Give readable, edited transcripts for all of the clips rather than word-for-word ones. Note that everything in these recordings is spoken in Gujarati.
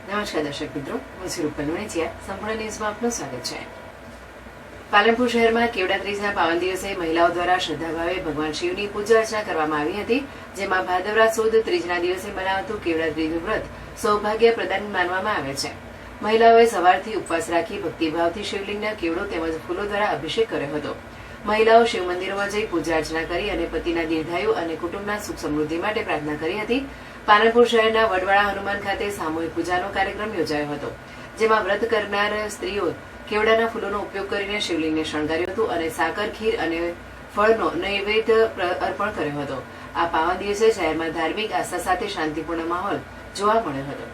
નમસ્કાર દર્શક મિત્રો, હું છું રૂપલ વણેચિયા. સંપૂર્ણ ન્યૂઝમાં આપનું સ્વાગત છે. પાલનપુર શહેરમાં કેવડા ત્રીજના પાવન દિવસે મહિલાઓ દ્વારા શ્રદ્ધાભાવે ભગવાન શિવની પૂજા અર્ચના કરવામાં આવી હતી. જેમાં ભાદરવા સુદ ત્રીજના દિવસે મનાવાતું કેવડા ત્રીજનું વ્રત સૌભાગ્ય પ્રદાન માનવામાં આવે છે. મહિલાઓએ સવારથી ઉપવાસ રાખી ભક્તિભાવથી શિવલિંગના કેવડો તેમજ ફૂલો દ્વારા અભિષેક કર્યો હતો. મહિલાઓ શિવ મંદિરોમાં જઈ પૂજા અર્ચના કરી અને પતિના દીર્ઘાયુ અને કુટુંબના સુખ સમૃદ્ધિ માટે પ્રાર્થના કરી હતી. પાલનપુર શહેરના વડવાળા હનુમાન ખાતે સામૂહિક પૂજાનો કાર્યક્રમ યોજાયો હતો, જેમાં વ્રત કરનાર સ્ત્રીઓ કેવડાના ફૂલોનો ઉપયોગ કરીને શિવલિંગને શણગાર્યું હતું અને સાકર, ખીર અને ફળનો નૈવેદ્ય અર્પણ કર્યો હતો. આ પાવન દિવસે શહેરમાં ધાર્મિક આસ્થા સાથે શાંતિપૂર્ણ માહોલ જોવા મળ્યો હતો.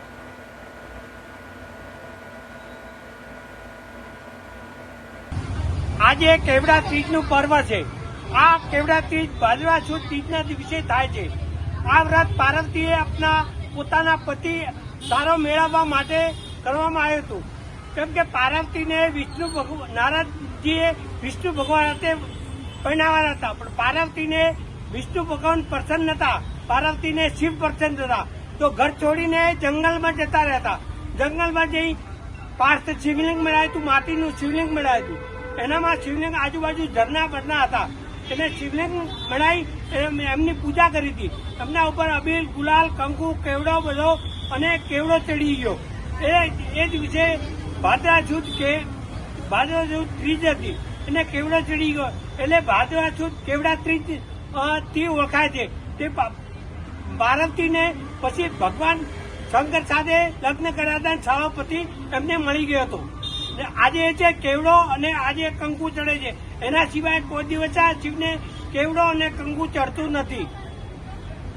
આજે કેવડા ત્રીજનું પર્વ છે. આ કેવડા ત્રીજ ભાદરવા સુદ ત્રીજના દિવસે થાય છે. આ વ્રત પાર્વતીએ પોતાના પતિ સારો મેળવવા માટે કરવામાં આવ્યું હતું. કેમ કે પાર્વતીને નારદજીએ વિષ્ણુ ભગવાન સાથે પરણાવવાના હતા, પણ પાર્વતીને વિષ્ણુ ભગવાન પ્રસન્ન હતા, પાર્વતીને શિવ પ્રસન્ન હતા. તો ઘર છોડીને જંગલમાં જતા રહેતા. જંગલમાં જઈ પાર્થ શિવલિંગ મળાયું હતું, માટીનું શિવલિંગ મળાયું હતું. એનામાં શિવલિંગ આજુબાજુ ઝરણા બરના હતા. એને શિવલિંગ બનાવી એમની પૂજા કરી હતી. એમના ઉપર અબીલ, ગુલાલ, કંકુ, કેવડો બધો અને કેવડો ચડી ગયો. એ દિવસે ભાદરવા સુદ ત્રીજ હતી એને કેવડો ચડી ગયો, એટલે ભાદરવા સુદ કેવડા ત્રીજ થી ઓળખાય છે. તે પાર્વતીને પછી ભગવાન શંકર સાથે લગ્ન કર્યા હતા. સભાપતિ એમને મળી ગયો હતો. આજે છે કેવડો અને આજે કંકુ ચડે છે. એના સિવાય કોઈ દિવસ આ શિવને કેવડો અને કંકુ ચડતું નથી.